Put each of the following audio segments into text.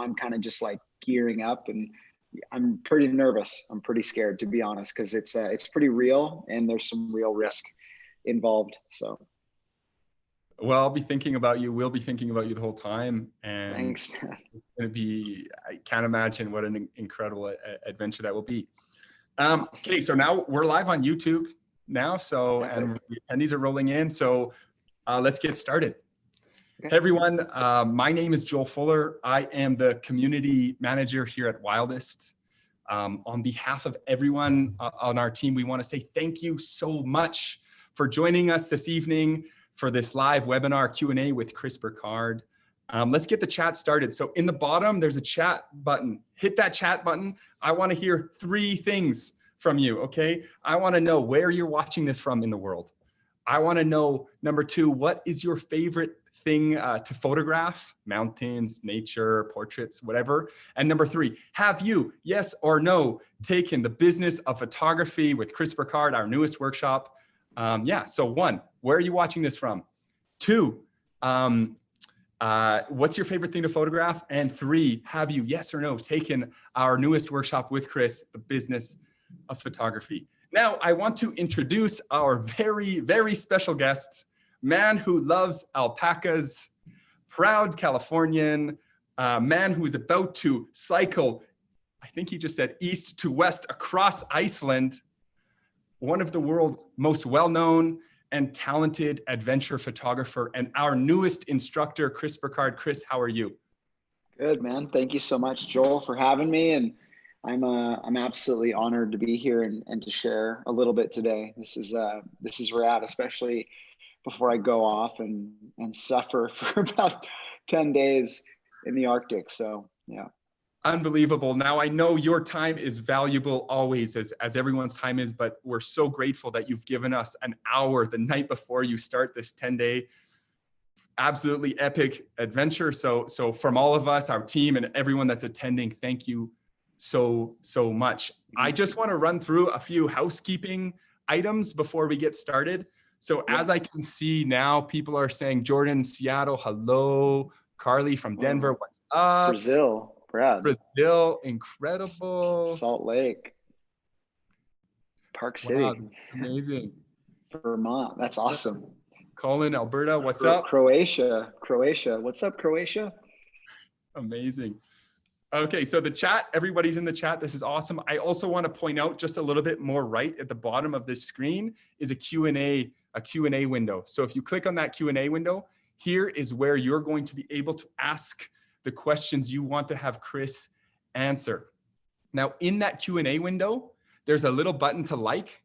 I'm kind of just like gearing up, and I'm pretty nervous. I'm pretty scared, to be honest, because it's pretty real and there's some real risk involved. So. Well, I'll be thinking about you. We'll be thinking about you the whole time. And thanks, man. It's going to be, I can't imagine what an incredible adventure that will be. Okay, so now we're live on YouTube now. So, and the attendees are rolling in. So let's get started. Okay. Hey everyone, my name is Joel Fuller. I am the community manager here at Wildist. On behalf of everyone on our team, we want to say thank you so much for joining us this evening for this live webinar Q&A with Chris Burkard. Let's get the chat started. So in the bottom, there's a chat button. Hit that chat button. I want to hear 3 things from you, okay? I want to know where you're watching this from in the world. I want to know, number 2, what is your favorite thing to photograph? Mountains, nature, portraits, whatever. And number 3, have you, yes or no, taken the business of photography with Chris Burkard, our newest workshop? Yeah, so 1, where are you watching this from? 2, what's your favorite thing to photograph? And 3, have you, yes or no, taken our newest workshop with Chris, the business of photography? Now, I want to introduce our very, very special guest, man who loves alpacas, proud Californian, man who is about to cycle, I think he just said east to west across Iceland, one of the world's most well-known and talented adventure photographer, and our newest instructor, Chris Burkard. Chris, how are you? Good, man. Thank you so much, Joel, for having me. And I'm absolutely honored to be here and to share a little bit today. This is rad, especially before I go off and suffer for about 10 days in the Arctic. So yeah. Unbelievable. Now, I know your time is valuable always, as everyone's time is, but we're so grateful that you've given us an hour the night before you start this 10-day absolutely epic adventure. So from all of us, our team, and everyone that's attending, thank you so much. I just want to run through a few housekeeping items before we get started. So as I can see now, people are saying, Jordan, Seattle, hello. Carly from Denver, what's up? Brazil. Brad. Brazil, incredible. Salt Lake. Park City. Wow, amazing. Vermont, that's awesome. Colin, Alberta, what's up? Croatia, what's up, Croatia? Amazing. Okay, so the chat, everybody's in the chat. This is awesome. I also want to point out just a little bit more right at the bottom of this screen is a Q&A window. So if you click on that Q&A window, here is where you're going to be able to ask the questions you want to have Chris answer. Now, in that Q&A window, there's a little button to like.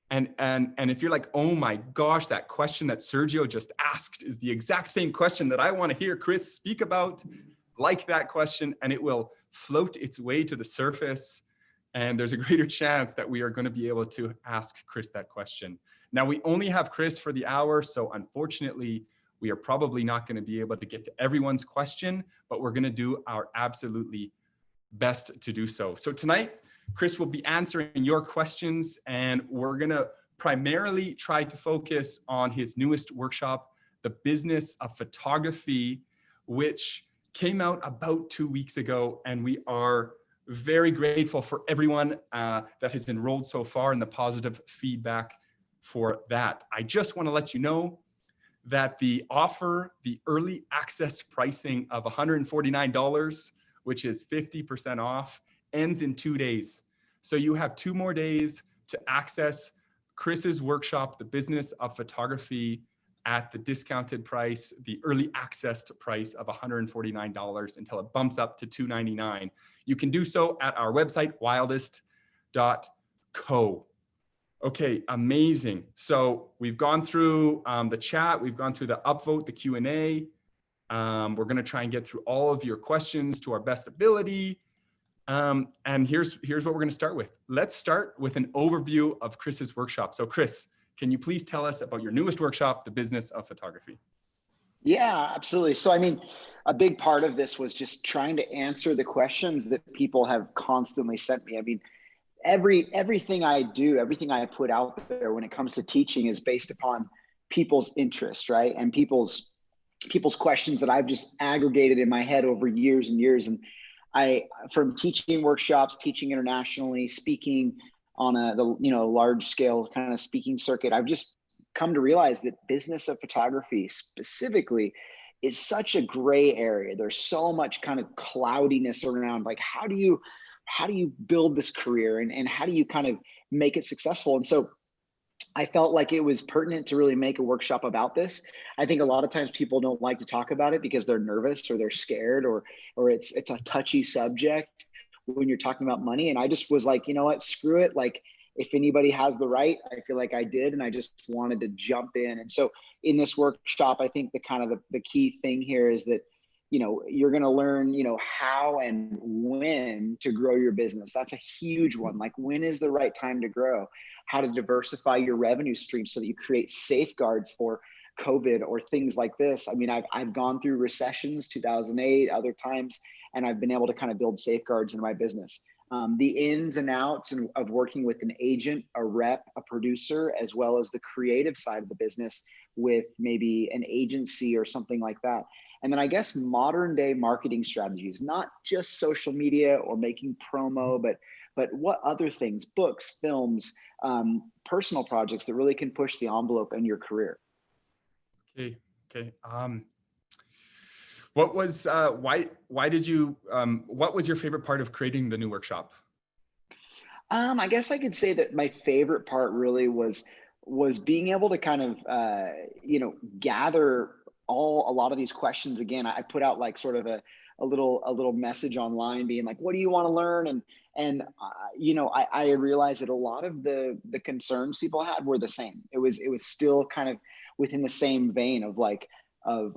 And if you're like, oh my gosh, that question that Sergio just asked is the exact same question that I want to hear Chris speak about, like that question, and it will float its way to the surface. And there's a greater chance that we are going to be able to ask Chris that question. Now, we only have Chris for the hour, so unfortunately, we are probably not going to be able to get to everyone's question, but we're going to do our absolutely best to do so. So tonight, Chris will be answering your questions, and we're going to primarily try to focus on his newest workshop, The Business of Photography, which came out about 2 weeks ago, and we are very grateful for everyone that has enrolled so far and the positive feedback for that. I just want to let you know that the offer, the early access pricing of $149, which is 50% off, ends in 2 days. So you have 2 more days to access Chris's workshop, The Business of Photography, at the discounted price, the early access price of $149 until it bumps up to $299. You can do so at our website, wildist.co. Okay, amazing. So we've gone through the chat, we've gone through the upvote, the Q&A. We're gonna try and get through all of your questions to our best ability. And here's what we're gonna start with. Let's start with an overview of Chris's workshop. So Chris, can you please tell us about your newest workshop, The Business of Photography? Yeah, absolutely. So, I mean, a big part of this was just trying to answer the questions that people have constantly sent me. I mean, everything I do, everything I put out there when it comes to teaching is based upon people's interest, right? And people's people's questions that I've just aggregated in my head over years and years. And from teaching workshops, teaching internationally, speaking on the large scale kind of speaking circuit, I've just come to realize that business of photography specifically is such a gray area. There's so much kind of cloudiness around, like, how do you build this career, and how do you kind of make it successful? And so I felt like it was pertinent to really make a workshop about this. I think a lot of times people don't like to talk about it because they're nervous or they're scared, or it's a touchy subject when you're talking about money. And I just was like, you know what, screw it. Like, if anybody has the right, I feel like I did, and I just wanted to jump in. And so in this workshop, I think the key thing here is that, you're going to learn, how and when to grow your business. That's a huge one. Like, when is the right time to grow? How to diversify your revenue stream so that you create safeguards for COVID or things like this. I mean, I've gone through recessions, 2008, other times, and I've been able to kind of build safeguards in my business. The ins and outs of working with an agent, a rep, a producer, as well as the creative side of the business with maybe an agency or something like that. And then I guess modern day marketing strategies, not just social media or making promo, but what other things, books, films, personal projects that really can push the envelope in your career. Okay. What was why did you what was your favorite part of creating the new workshop? I guess I could say that my favorite part really was being able to kind of gather a lot of these questions. Again, I put out like sort of a little message online being like, what do you want to learn? And I realized that a lot of the concerns people had were the same. It was still kind of within the same vein of like, how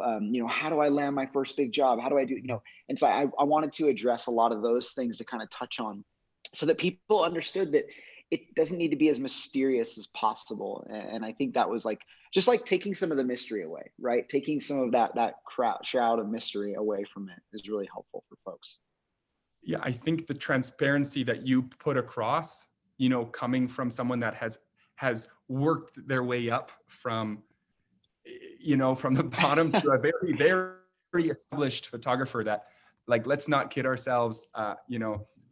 do I land my first big job? How do I do, and so I wanted to address a lot of those things to kind of touch on, so that people understood that it doesn't need to be as mysterious as possible. And I think that was like, just like taking some of the mystery away, right? Taking some of that shroud of mystery away from it is really helpful for folks. Yeah, I think the transparency that you put across, coming from someone that has worked their way up from the bottom to a very, very established photographer, that, like, let's not kid ourselves,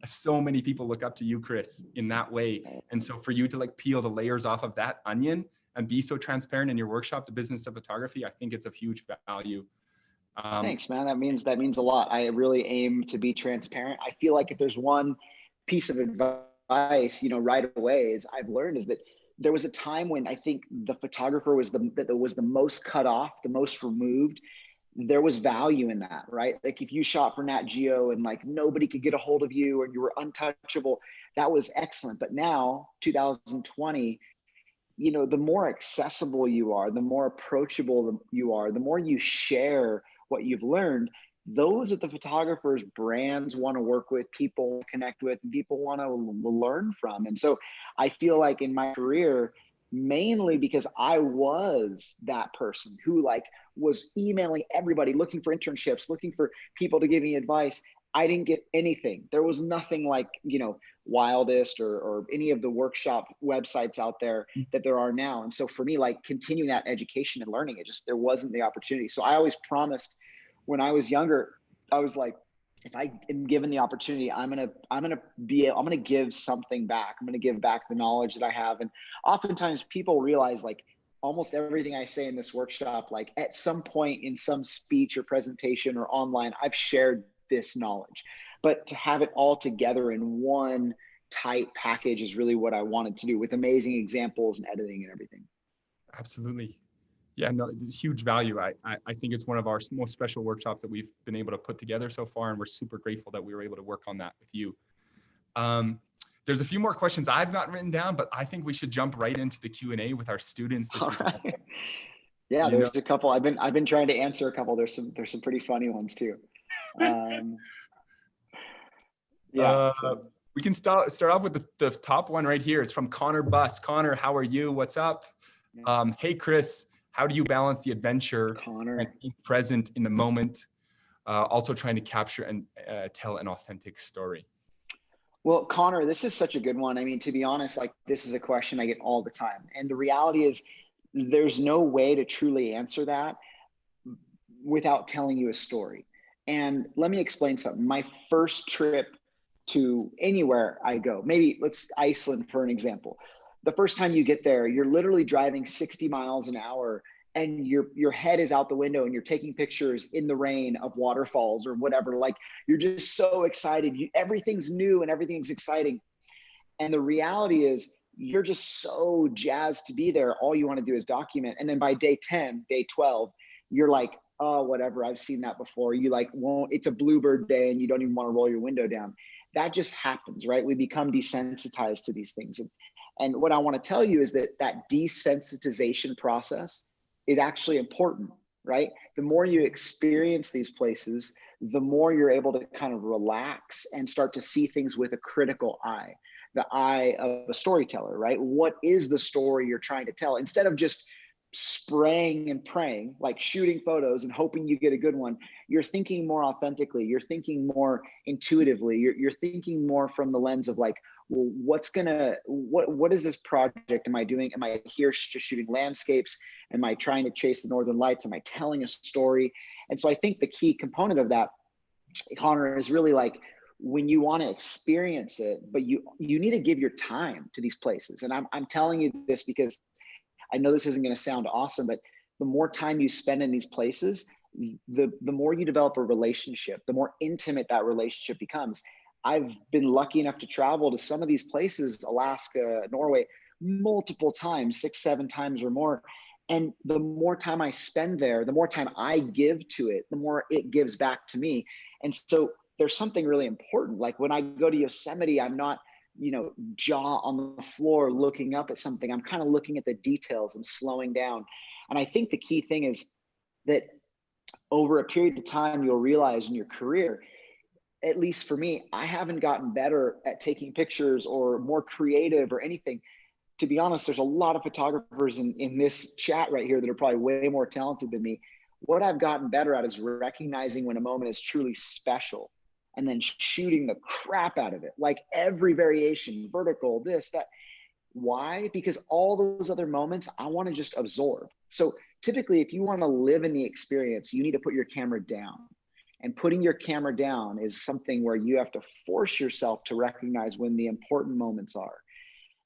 so many people look up to you, Chris, in that way. And so for you to like peel the layers off of that onion and be so transparent in your workshop, the business of photography, I think it's of huge value. Thanks, man. That means a lot. I really aim to be transparent. I feel like if there's one piece of advice, right away, I've learned is that there was a time when I think the photographer was the most cut off, the most removed. There was value in that, right? Like, if you shot for Nat Geo and like nobody could get a hold of you or you were untouchable, that was excellent. But now, 2020, the more accessible you are, the more approachable you are, the more you share what you've learned, those are the photographers brands want to work with, people connect with, and people want to learn from. And so I feel like in my career, mainly because I was that person who like was emailing everybody, looking for internships, looking for people to give me advice, I didn't get anything. There was nothing like, Wildist or any of the workshop websites out there that there are now. And so for me, like, continuing that education and learning, there wasn't the opportunity. So I always promised when I was younger, I was like, if I am given the opportunity, I'm gonna give something back. I'm gonna give back the knowledge that I have. And oftentimes people realize, like, almost everything I say in this workshop, like at some point in some speech or presentation or online, I've shared this knowledge. But to have it all together in one tight package is really what I wanted to do, with amazing examples and editing and everything. Absolutely. Yeah, no, it's huge value. I think it's one of our most special workshops that we've been able to put together so far, and we're super grateful that we were able to work on that with you. There's a few more questions I've not written down, but I think we should jump right into the Q&A with our students. Yeah, there's a couple. I've been trying to answer a couple. There's some pretty funny ones too. We can start off with the top one right here. It's from Connor Buss. Connor, how are you? What's up? Hey, Chris, how do you balance the adventure and being present in the moment, also trying to capture and tell an authentic story? Well, Connor, this is such a good one. I mean, to be honest, like, this is a question I get all the time. And the reality is there's no way to truly answer that. without telling you a story. And let me explain something. My first trip to anywhere I go, maybe let's Iceland for an example. The first time you get there, you're literally driving 60 miles an hour and your head is out the window and you're taking pictures in the rain of waterfalls or whatever. Like, you're just so excited. Everything's new and everything's exciting. And the reality is you're just so jazzed to be there. All you want to do is document. And then by day 10, day 12, you're like, oh, whatever, I've seen that before. You like won't, it's a bluebird day and you don't even want to roll your window down. That just happens, right? We become desensitized to these things. And what I want to tell you is that that desensitization process is actually important, right? The more you experience these places, the more you're able to kind of relax and start to see things with a critical eye, the eye of a storyteller, right? What is the story you're trying to tell? Instead of just spraying and praying, like shooting photos and hoping you get a good one, you're thinking more authentically, you're thinking more intuitively, you're thinking more from the lens of like, well, what is this project am I doing? Am I here just shooting landscapes? Am I trying to chase the northern lights? Am I telling a story? And so I think the key component of that, Connor, is really like, when you want to experience it, but you need to give your time to these places. And I'm telling you this because I know this isn't going to sound awesome, but the more time you spend in these places, the more you develop a relationship, the more intimate that relationship becomes. I've been lucky enough to travel to some of these places, Alaska, Norway, multiple times, 6, 7 times or more. And the more time I spend there, the more time I give to it, the more it gives back to me. And so there's something really important. Like when I go to Yosemite, I'm not, jaw on the floor looking up at something. I'm kind of looking at the details and slowing down. And I think the key thing is that over a period of time, you'll realize in your career, at least for me, I haven't gotten better at taking pictures or more creative or anything. To be honest, there's a lot of photographers in this chat right here that are probably way more talented than me. What I've gotten better at is recognizing when a moment is truly special and then shooting the crap out of it. Like every variation, vertical, this, that. Why? Because all those other moments, I want to just absorb. So typically, if you want to live in the experience, you need to put your camera down. And putting your camera down is something where you have to force yourself to recognize when the important moments are.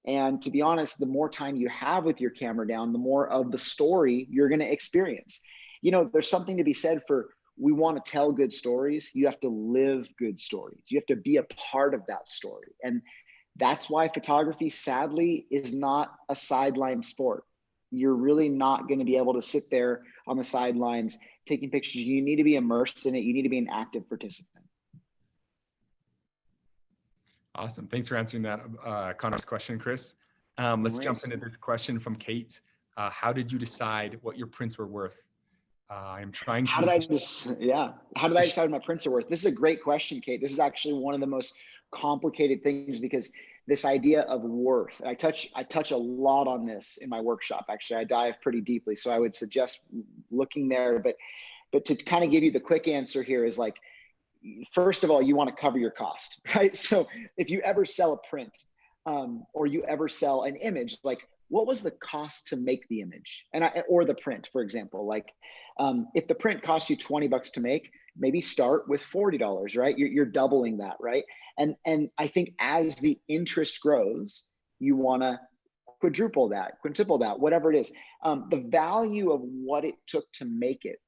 And to be honest, the more time you have with your camera down, the more of the story you're going to experience. There's something to be said for, we want to tell good stories. You have to live good stories. You have to be a part of that story. And that's why photography, sadly, is not a sideline sport. You're really not going to be able to sit there on the sidelines taking pictures. You need to be immersed in it. You need to be an active participant. Awesome. Thanks for answering that Connor's question, Chris. Let's jump into this question from Kate. How did you decide what your prints were worth? I'm trying to. How did I decide my prints are worth? This is a great question, Kate. This is actually one of the most complicated things, because this idea of worth, I touch a lot on this in my workshop. Actually, I dive pretty deeply, so I would suggest looking there. But to kind of give you the quick answer here is like, first of all, you want to cover your cost, right? So if you ever sell a print or you ever sell an image, like, what was the cost to make the image or the print, for example? Like if the print costs you $20 to make, maybe start with $40, right? You're doubling that, right? And I think as the interest grows, you want to quadruple that, quintuple that, whatever it is. The value of what it took to make it,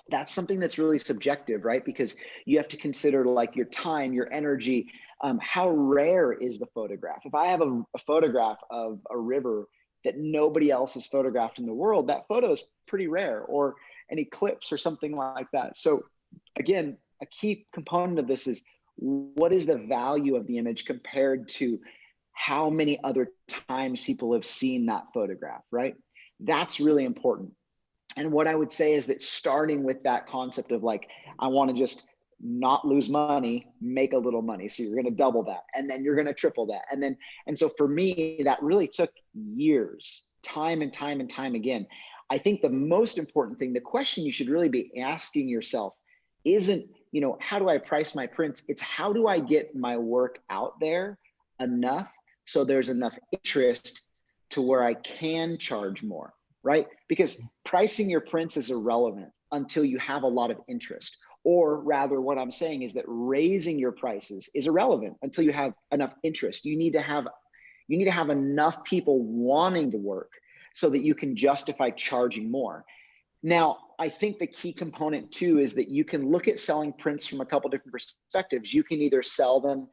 that's something that's really subjective, right? Because you have to consider like your time, your energy, how rare is the photograph? If I have a photograph of a river that nobody else has photographed in the world, that photo is pretty rare, or an eclipse or something like that. So again, a key component of this is, what is the value of the image compared to how many other times people have seen that photograph, right? That's really important. And what I would say is that starting with that concept of like, I want to just not lose money, make a little money. So you're going to double that, and then you're going to triple that. And so for me, that really took years, time and time and time again. I think the most important thing, the question you should really be asking yourself isn't, how do I price my prints? It's how do I get my work out there enough so there's enough interest to where I can charge more, right? Because pricing your prints is irrelevant until you have a lot of interest. Or rather, what I'm saying is that raising your prices is irrelevant until you have enough interest. You need to have enough people wanting to work so that you can justify charging more. Now, I think the key component too is that you can look at selling prints from a couple different perspectives. You can either sell them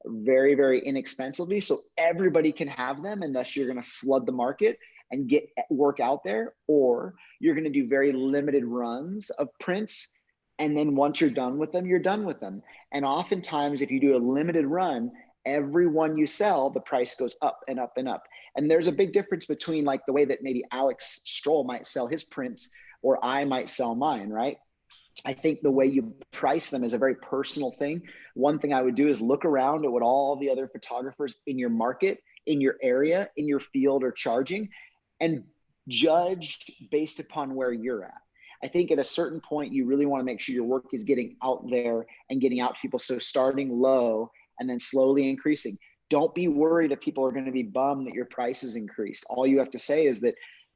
very, very inexpensively so everybody can have them, and thus you're going to flood the market and get work out there, or you're going to do very limited runs of prints. And then once you're done with them, you're done with them. And oftentimes, if you do a limited run, every one you sell, the price goes up and up and up. And there's a big difference between like the way that maybe Alex Stroll might sell his prints or I might sell mine, right? I think the way you price them is a very personal thing. One thing I would do is look around at what all the other photographers in your market, in your area, in your field are charging, and judge based upon where you're at. I think at a certain point, you really want to make sure your work is getting out there and getting out to people. So starting low and then slowly increasing. Don't be worried if people are going to be bummed that your price is increased. All you have to say is that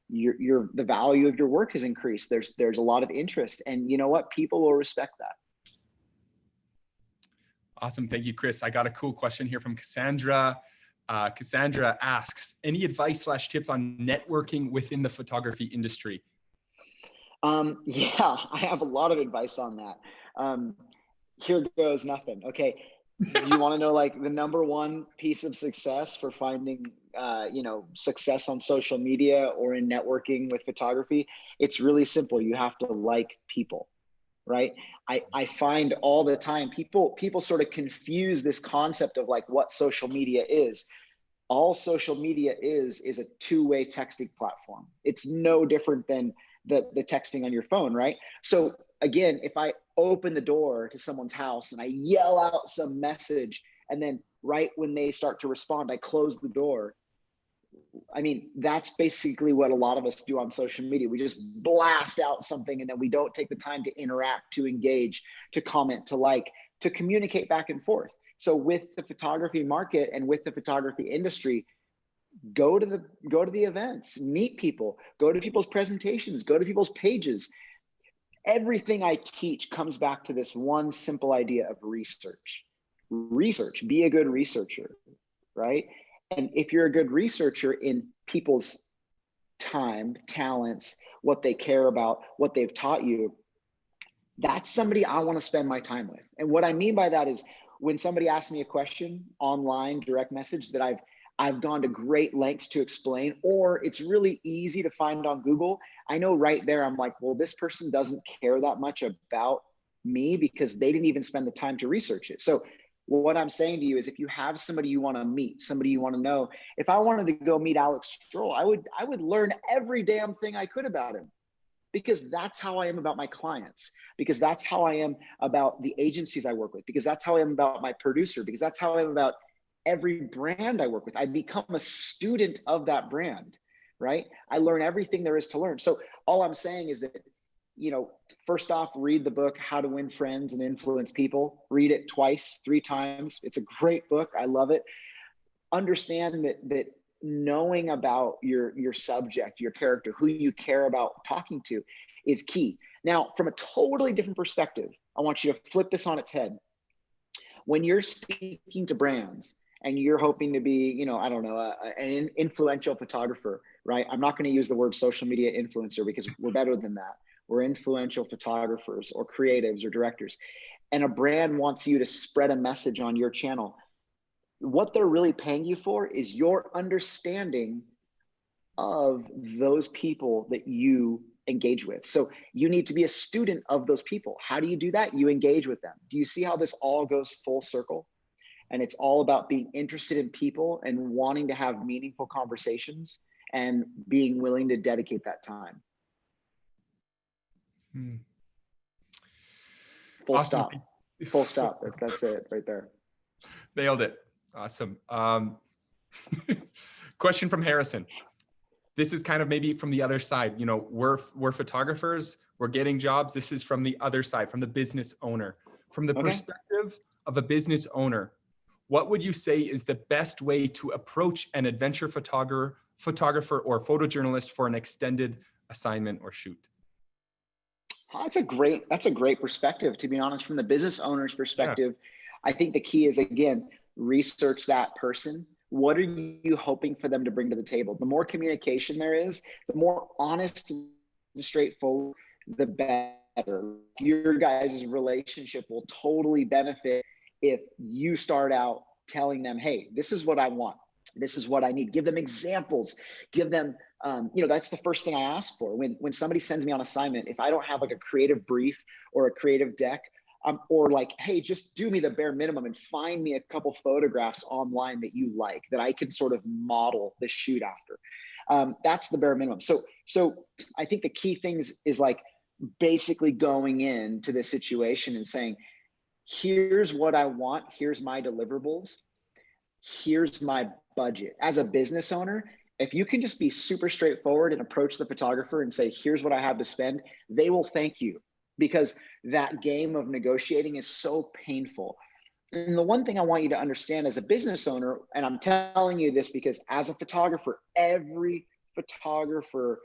the value of your work has increased. There's a lot of interest, and you know what? People will respect that. Awesome. Thank you, Chris. I got a cool question here from Cassandra. Cassandra asks, any advice / tips on networking within the photography industry? Yeah, I have a lot of advice on that. Here goes nothing. Okay. You want to know like the number one piece of success for finding, success on social media or in networking with photography? It's really simple. You have to like people, right? I find all the time people sort of confuse this concept of like what social media is. All social media is a two-way texting platform. It's no different than the texting on your phone, right? So again, if I open the door to someone's house and I yell out some message, and then right when they start to respond, I close the door. I mean, that's basically what a lot of us do on social media. We just blast out something and then we don't take the time to interact, to engage, to comment, to like, to communicate back and forth. So with the photography market and with the photography industry, go to the events, meet people, go to people's presentations, go to people's pages. Everything I teach comes back to this one simple idea of research. Research, be a good researcher, right? And if you're a good researcher in people's time, talents, what they care about, what they've taught you, that's somebody I want to spend my time with. And what I mean by that is when somebody asks me a question online, direct message that I've gone to great lengths to explain, or it's really easy to find on Google, I know right there, I'm like, well, this person doesn't care that much about me because they didn't even spend the time to research it. So what I'm saying to you is if you have somebody you want to meet, somebody you want to know, if I wanted to go meet Alex Stroll, I would learn every damn thing I could about him, because that's how I am about my clients, because that's how I am about the agencies I work with, because that's how I am about my producer, because that's how I am about every brand I work with. I become a student of that brand, right? I learn everything there is to learn. So all I'm saying is that, first off, read the book, How to Win Friends and Influence People. Read it twice, 3 times. It's a great book. I love it. Understand that knowing about your subject, your character, who you care about talking to is key. Now, from a totally different perspective, I want you to flip this on its head. When you're speaking to brands, and you're hoping to be, an influential photographer, right? I'm not going to use the word social media influencer because we're better than that. We're influential photographers or creatives or directors. And a brand wants you to spread a message on your channel. What they're really paying you for is your understanding of those people that you engage with. So you need to be a student of those people. How do you do that? You engage with them. Do you see how this all goes full circle? And it's all about being interested in people and wanting to have meaningful conversations and being willing to dedicate that time. Full Awesome. stop. Full stop. That's it right there. Nailed it. Awesome. Question from Harrison. This is kind of maybe from the other side. We're photographers, we're getting jobs. This is from the other side, from the business owner. From the perspective of a business owner, what would you say is the best way to approach an adventure photographer or photojournalist for an extended assignment or shoot? That's a great perspective, to be honest. From the business owner's Yeah. perspective, I think the key is, again, research that person. What are you hoping for them to bring to the table? The more communication there is, the more honest and straightforward, the better. Your guys' relationship will totally benefit if you start out telling them, hey, this is what I want. This is what I need. Give them examples. Give them, that's the first thing I ask for. When somebody sends me on assignment, if I don't have like a creative brief or a creative deck, or like, hey, just do me the bare minimum and find me a couple photographs online that you like, that I can sort of model the shoot after. That's the bare minimum. So I think the key things is like basically going into this situation and saying, here's what I want. Here's my deliverables. Here's my budget. As a business owner, if you can just be super straightforward and approach the photographer and say, here's what I have to spend, they will thank you, because that game of negotiating is so painful. And the one thing I want you to understand as a business owner, and I'm telling you this because as a photographer, every photographer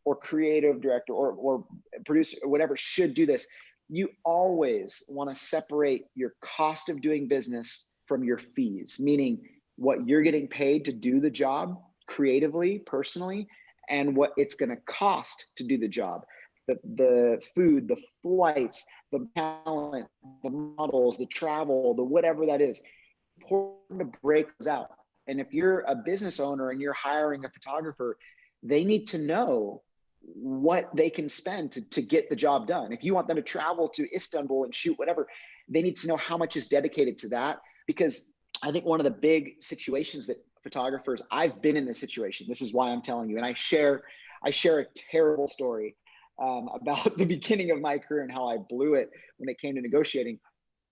or creative director or producer or whatever should do this. You always want to separate your cost of doing business from your fees, meaning what you're getting paid to do the job creatively, personally, and what it's going to cost to do the job. The food, the flights, the talent, the models, the travel, the whatever that is. It's important to break those out. And if you're a business owner and you're hiring a photographer, they need to know what they can spend to get the job done. If you want them to travel to Istanbul and shoot whatever, they need to know how much is dedicated to that. Because I think one of the big situations that photographers, I've been in this situation. This is why I'm telling you. And I share a terrible story about the beginning of my career and how I blew it when it came to negotiating,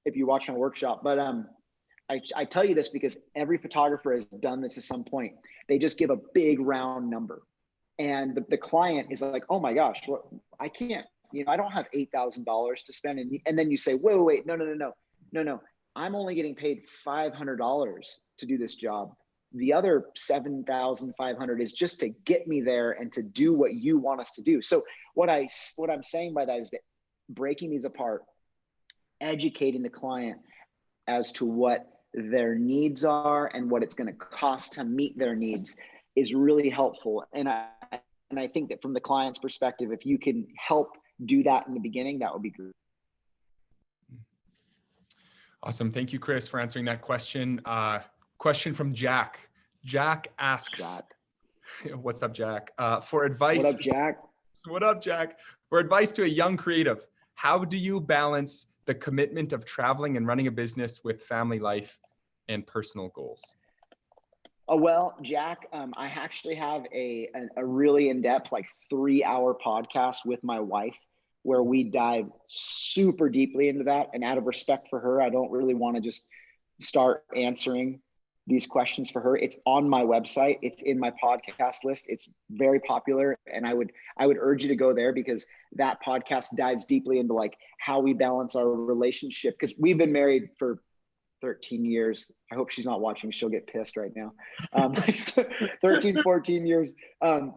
if you watch my workshop. But I tell you this because every photographer has done this at some point. They just give a big round number. And the client is like, oh my gosh, well, I can't, I don't have $8,000 to spend. And then you say, wait, no. I'm only getting paid $500 to do this job. The other $7,500 is just to get me there and to do what you want us to do. So what I'm saying by that is that breaking these apart, educating the client as to what their needs are and what it's going to cost to meet their needs is really helpful. And I think that from the client's perspective, if you can help do that in the beginning, that would be great. Awesome. Thank you, Chris, for answering that question. Question from Jack. Jack asks, what's up, Jack? For advice. What up, Jack? What up, Jack? For advice to a young creative, how do you balance the commitment of traveling and running a business with family life and personal goals? Well, Jack, I actually have a really in-depth, like 3-hour podcast with my wife where we dive super deeply into that. And out of respect for her, I don't really want to just start answering these questions for her. It's on my website. It's in my podcast list. It's very popular. And I would urge you to go there because that podcast dives deeply into like how we balance our relationship. Because we've been married for 13 years. I hope she's not watching. She'll get pissed right now. 13, 14 years.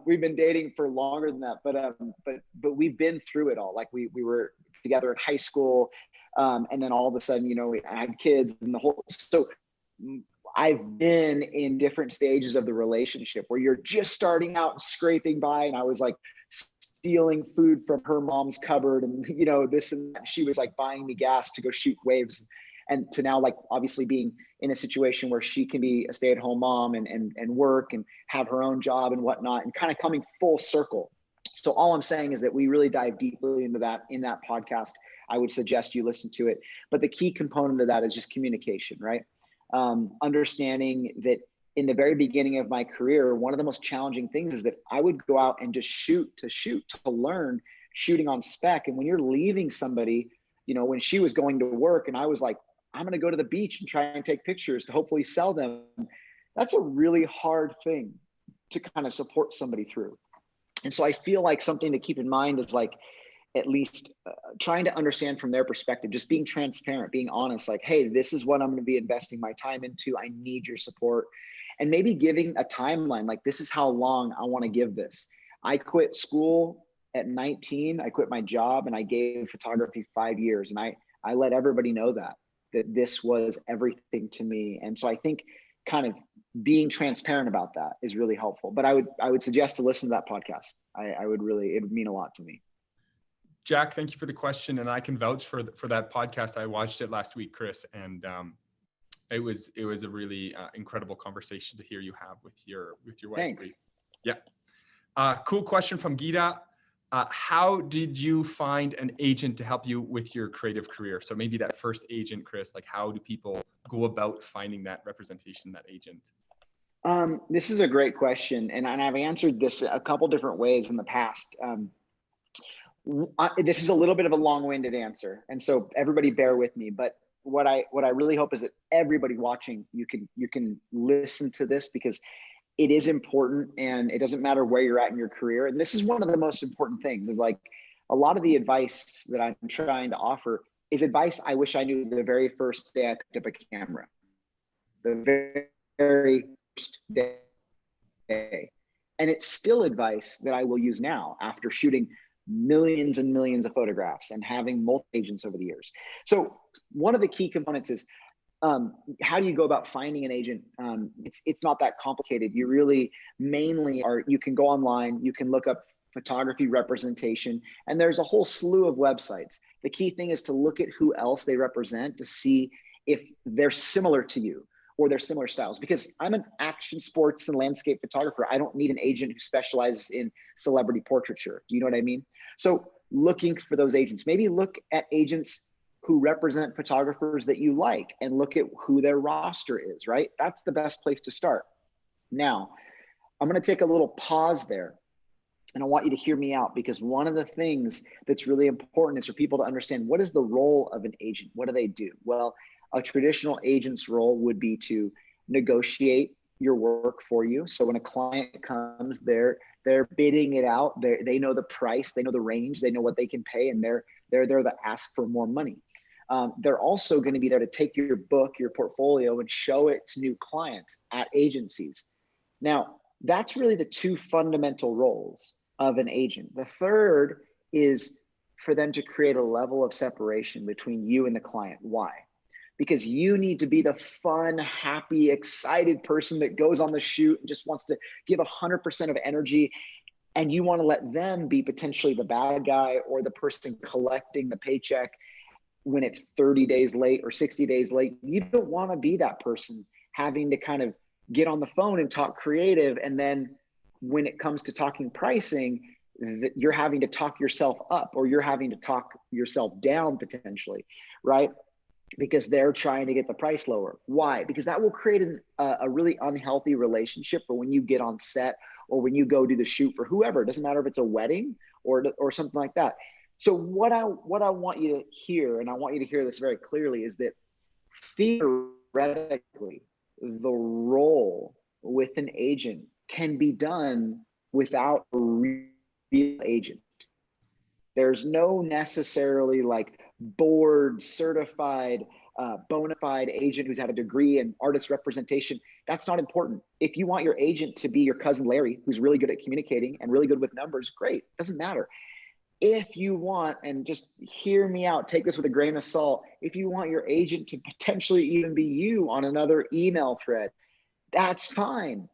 We've been dating for longer than that, but we've been through it all. Like we were together in high school. And then all of a sudden, we had kids and so I've been in different stages of the relationship where you're just starting out and scraping by. And I was like stealing food from her mom's cupboard and, this and that. She was like buying me gas to go shoot waves. And to now, like, obviously being in a situation where she can be a stay-at-home mom and work and have her own job and whatnot, and kind of coming full circle. So all I'm saying is that we really dive deeply into that in that podcast. I would suggest you listen to it. But the key component of that is just communication, right? Understanding that in the very beginning of my career, one of the most challenging things is that I would go out and just shoot to learn shooting on spec. And when you're leaving somebody, when she was going to work and I was like, I'm going to go to the beach and try and take pictures to hopefully sell them. That's a really hard thing to kind of support somebody through. And so I feel like something to keep in mind is like, at least trying to understand from their perspective, just being transparent, being honest, like, hey, this is what I'm going to be investing my time into. I need your support. And maybe giving a timeline, like this is how long I want to give this. I quit school at 19, I quit my job and I gave photography 5 years. And I let everybody know that this was everything to me. And so I think kind of being transparent about that is really helpful. But I would suggest to listen to that podcast. I would really, it would mean a lot to me. Jack, thank you for the question. And I can vouch for that podcast. I watched it last week, Chris, and it was a really incredible conversation to hear you have with your wife. Thanks. Yeah. Cool question from Gita. How did you find an agent to help you with your creative career? So maybe that first agent, Chris, like how do people go about finding that representation, that agent? This is a great question. And I've answered this a couple different ways in the past. This is a little bit of a long-winded answer. And so everybody bear with me, but what I really hope is that everybody watching, you can listen to this because it is important, and it doesn't matter where you're at in your career. And this is one of the most important things, is like a lot of the advice that I'm trying to offer is advice I wish I knew the very first day I picked up a camera, the very first day. And it's still advice that I will use now after shooting millions and millions of photographs and having multiple agents over the years. So one of the key components is, how do you go about finding an agent? It's not that complicated. You really mainly you can go online, you can look up photography representation, and there's a whole slew of websites. The key thing is to look at who else they represent to see if they're similar to you or they're similar styles. Because I'm an action sports and landscape photographer. I don't need an agent who specializes in celebrity portraiture. Do you know what I mean? So looking for those agents, maybe look at agents who represent photographers that you like and look at who their roster is, right? That's the best place to start. Now, I'm gonna take a little pause there, and I want you to hear me out, because one of the things that's really important is for people to understand, what is the role of an agent? What do they do? Well, a traditional agent's role would be to negotiate your work for you. So when a client comes, they're bidding it out. They know the price, they know the range, they know what they can pay, and they're there to ask for more money. They're also going to be there to take your book, your portfolio, and show it to new clients at agencies. Now, that's really the two fundamental roles of an agent. The third is for them to create a level of separation between you and the client. Why? Because you need to be the fun, happy, excited person that goes on the shoot and just wants to give 100% of energy. And you want to let them be potentially the bad guy or the person collecting the paycheck when it's 30 days late or 60 days late. You don't want to be that person having to kind of get on the phone and talk creative. And then when it comes to talking pricing, you're having to talk yourself up, or you're having to talk yourself down potentially, right? Because they're trying to get the price lower. Why? Because that will create a really unhealthy relationship for when you get on set or when you go do the shoot for whoever. It doesn't matter if it's a wedding or something like that. So what I want you to hear, and I want you to hear this very clearly, is that theoretically, the role with an agent can be done without a real agent. There's no necessarily like board certified, bona fide agent who's had a degree in artist representation. That's not important. If you want your agent to be your cousin Larry, who's really good at communicating and really good with numbers, great, doesn't matter. If you want, and just hear me out, take this with a grain of salt, if you want your agent to potentially even be you on another email thread, that's fine.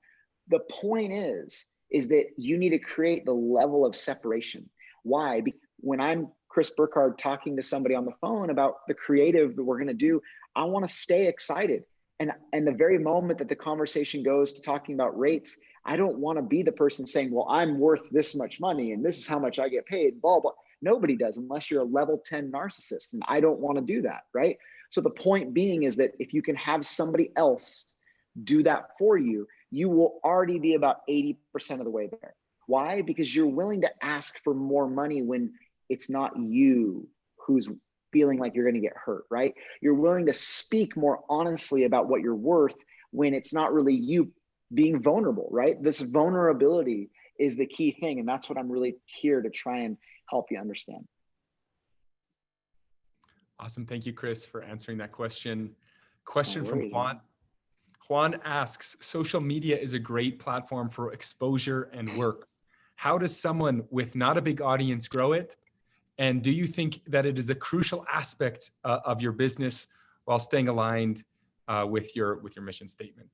The point is that you need to create the level of separation. Why? Because when I'm Chris Burkard talking to somebody on the phone about the creative that we're going to do, I want to stay excited. And the very moment that the conversation goes to talking about rates, I don't want to be the person saying, well, I'm worth this much money and this is how much I get paid, blah, blah. Nobody does, unless you're a level 10 narcissist. And I don't want to do that, right? So the point being is that if you can have somebody else do that for you, you will already be about 80% of the way there. Why? Because you're willing to ask for more money when it's not you who's feeling like you're going to get hurt, right? You're willing to speak more honestly about what you're worth when it's not really you being vulnerable, right? This vulnerability is the key thing. And that's what I'm really here to try and help you understand. Awesome. Thank you, Chris, for answering that question. Question from worries, Juan. man. Juan asks, social media is a great platform for exposure and work. How does someone with not a big audience grow it? And do you think that it is a crucial aspect of your business while staying aligned with your mission statement?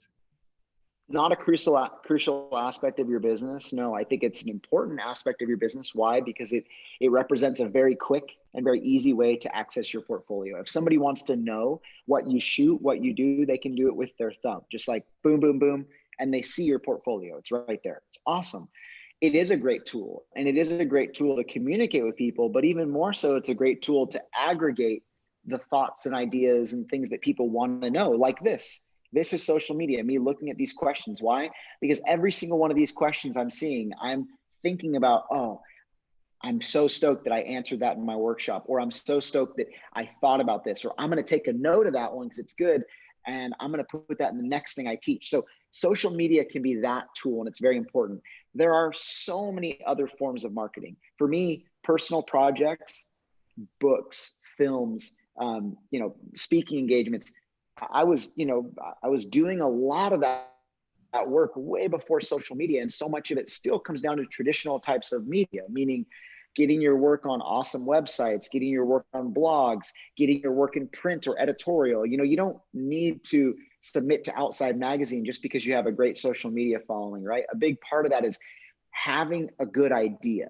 Not a crucial aspect of your business. No, I think it's an important aspect of your business. Why? Because it represents a very quick and very easy way to access your portfolio. If somebody wants to know what you shoot, what you do, they can do it with their thumb, just like boom, boom, boom, and they see your portfolio. It's right there. It's awesome. It is a great tool, and it is a great tool to communicate with people, but even more so, it's a great tool to aggregate the thoughts and ideas and things that people want to know, like this. This is social media, me looking at these questions. Why? Because every single one of these questions I'm seeing, I'm thinking about, oh, I'm so stoked that I answered that in my workshop, or I'm so stoked that I thought about this, or I'm going to take a note of that one because it's good, and I'm going to put that in the next thing I teach. So social media can be that tool, and it's very important. There are so many other forms of marketing. For me, personal projects, books, films, speaking engagements. I was doing a lot of that work way before social media, and so much of it still comes down to traditional types of media, meaning getting your work on awesome websites, getting your work on blogs, getting your work in print or editorial. You don't need to submit to Outside Magazine just because you have a great social media following, right? A big part of that is having a good idea.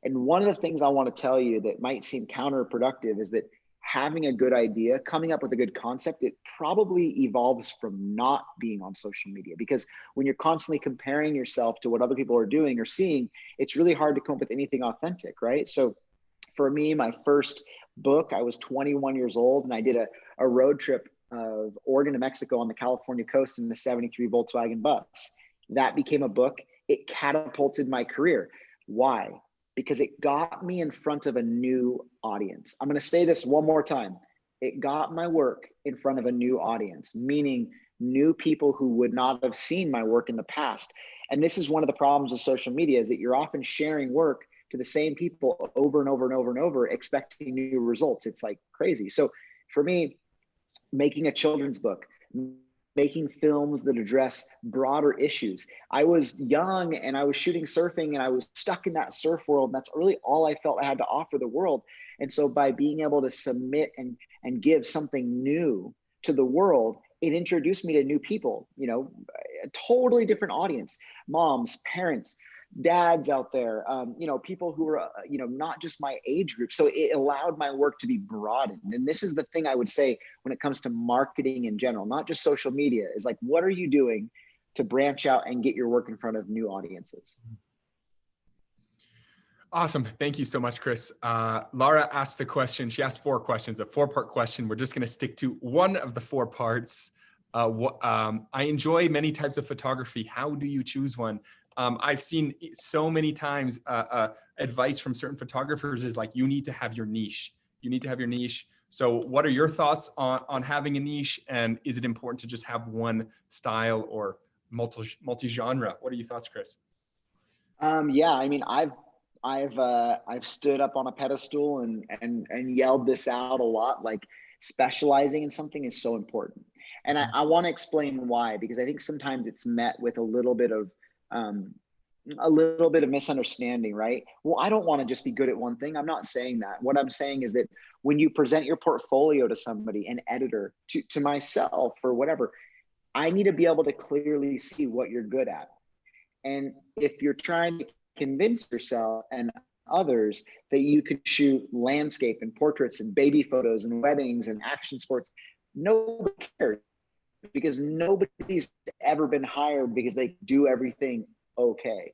And one of the things I want to tell you that might seem counterproductive is that having a good idea, coming up with a good concept, it probably evolves from not being on social media, because when you're constantly comparing yourself to what other people are doing or seeing, it's really hard to come up with anything authentic, right? So for me, my first book, I was 21 years old, and I did a road trip of Oregon to Mexico on the California coast in the 73 Volkswagen bus. That became a book. It catapulted my career. Why? Because it got me in front of a new audience. I'm going to say this one more time. It got my work in front of a new audience, meaning new people who would not have seen my work in the past. And this is one of the problems with social media, is that you're often sharing work to the same people over and over and over and over, expecting new results. It's like crazy. So for me, making a children's book, making films that address broader issues. I was young and I was shooting surfing, and I was stuck in that surf world. That's really all I felt I had to offer the world. And so by being able to submit and give something new to the world, it introduced me to new people, a totally different audience, moms, parents, dads out there, people who are, not just my age group. So it allowed my work to be broadened. And this is the thing I would say when it comes to marketing in general, not just social media, is like, what are you doing to branch out and get your work in front of new audiences? Awesome. Thank you so much, Chris. Laura asked the question. She asked 4 questions, a 4-part question. We're just going to stick to one of the 4 parts. I enjoy many types of photography. How do you choose one? I've seen so many times advice from certain photographers is like, you need to have your niche. You need to have your niche. So what are your thoughts on having a niche? And is it important to just have one style or multi-genre? What are your thoughts, Chris? Yeah, I mean, I've stood up on a pedestal and yelled this out a lot, like specializing in something is so important. And I want to explain why, because I think sometimes it's met with a little bit of misunderstanding, right? Well, I don't want to just be good at one thing. I'm not saying that. What I'm saying is that when you present your portfolio to somebody, an editor, to myself or whatever, I need to be able to clearly see what you're good at. And if you're trying to convince yourself and others that you could shoot landscape and portraits and baby photos and weddings and action sports, nobody cares, because nobody's ever been hired because they do everything okay.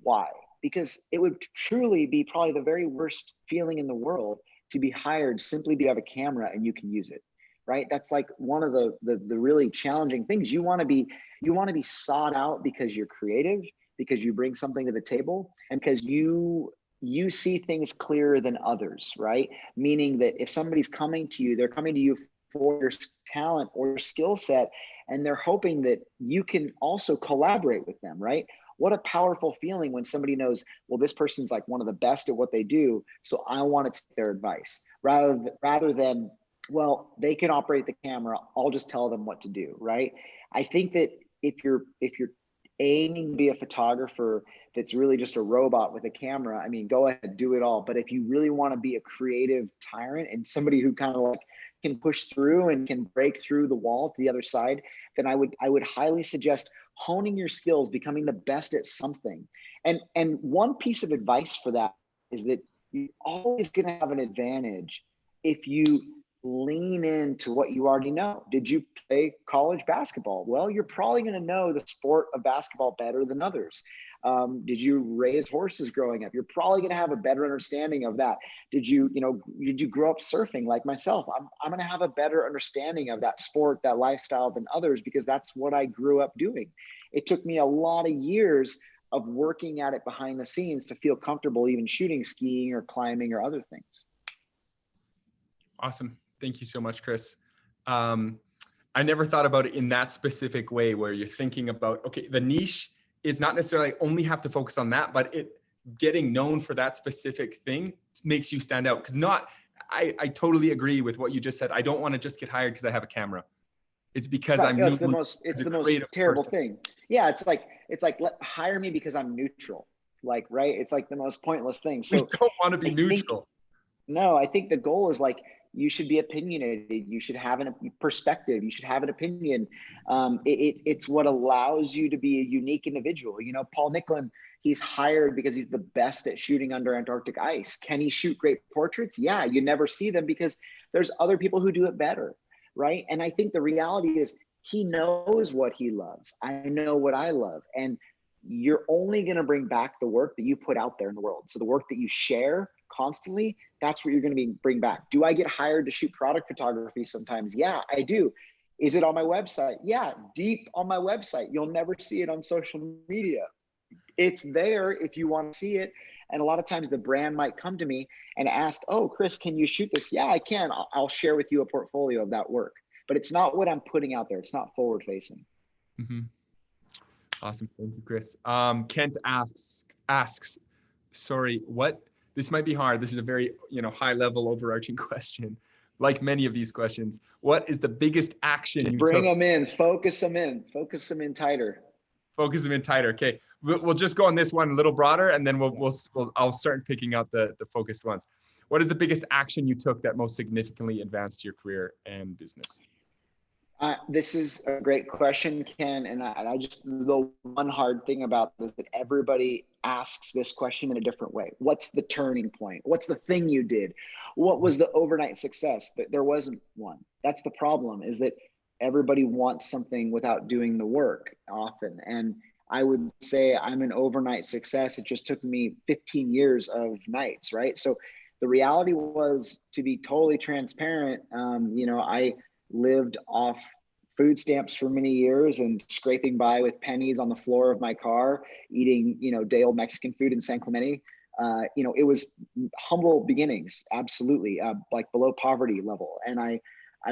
Why? Because it would truly be probably the very worst feeling in the world to be hired simply because you have a camera and you can use it, right? That's like one of the really challenging things. You want to be sought out because you're creative, because you bring something to the table, and because you see things clearer than others, right? Meaning that if somebody's coming to you, they're coming to you for your talent or your skill set, and they're hoping that you can also collaborate with them, right? What a powerful feeling when somebody knows, well, this person's like one of the best at what they do, so I want to take their advice, rather than, well, they can operate the camera, I'll just tell them what to do, right? I think that if you're aiming to be a photographer that's really just a robot with a camera, I mean, go ahead, do it all. But if you really want to be a creative tyrant and somebody who kind of like can push through and can break through the wall to the other side, then I would highly suggest honing your skills, becoming the best at something. And one piece of advice for that is that you're always going to have an advantage if you lean into what you already know. Did you play college basketball? Well, you're probably going to know the sport of basketball better than others. Did you raise horses growing up? You're probably going to have a better understanding of that. Did you grow up surfing like myself? I'm going to have a better understanding of that sport, that lifestyle than others, because that's what I grew up doing. It took me a lot of years of working at it behind the scenes to feel comfortable even shooting, skiing, or climbing, or other things. Awesome. Thank you so much, Chris. I never thought about it in that specific way where you're thinking about, okay, the niche is not necessarily only have to focus on that, but getting known for that specific thing makes you stand out. Because I totally agree with what you just said. I don't want to just get hired because I have a camera. It's because right. I'm no, it's the most terrible person. thing. Yeah, it's like hire me because I'm neutral. Like, right? It's like the most pointless thing. So we don't want to be neutral. I think the goal is like, you should be opinionated. You should have a perspective. You should have an opinion. It's what allows you to be a unique individual. You know, Paul Nicklin, he's hired because he's the best at shooting under Antarctic ice. Can he shoot great portraits? Yeah, you never see them because there's other people who do it better, right? And I think the reality is he knows what he loves. I know what I love. And you're only going to bring back the work that you put out there in the world. So the work that you share constantly, that's what you're going to bring back. Do I get hired to shoot product photography sometimes? Yeah, I do. Is it on my website? Yeah, deep on my website. You'll never see it on social media. It's there if you want to see it. And a lot of times the brand might come to me and ask, oh, Chris, can you shoot this? Yeah, I can. I'll share with you a portfolio of that work. But it's not what I'm putting out there. It's not forward facing. Mm-hmm. Awesome. Thank you, Chris. Kent asks, sorry, this might be hard. This is a very, high level overarching question. Like many of these questions, what is the biggest action you bring took? them in, focus them in tighter. Focus them in tighter. Okay. We'll just go on this one a little broader, and then I'll start picking out the focused ones. What is the biggest action you took that most significantly advanced your career and business? This is a great question, Ken. And I just, the one hard thing about this is that everybody asks this question in a different way. What's the turning point? What's the thing you did? What was the overnight success? There wasn't one. That's the problem, is that everybody wants something without doing the work often. And I would say I'm an overnight success. It just took me 15 years of nights, right? So the reality was, to be totally transparent, I lived off food stamps for many years and scraping by with pennies on the floor of my car, eating, day old Mexican food in San Clemente. It was humble beginnings, absolutely, like below poverty level. And I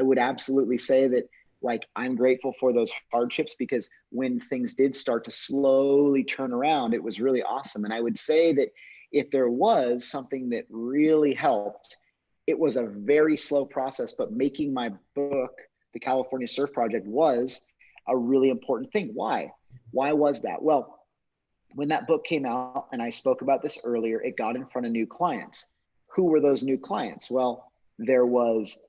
would absolutely say that, like, I'm grateful for those hardships, because when things did start to slowly turn around, it was really awesome. And I would say that if there was something that really helped, it was a very slow process, but making my book, The California Surf Project, was a really important thing. Why? Why was that? Well, when that book came out, and I spoke about this earlier, it got in front of new clients. Who were those new clients? Well, there was,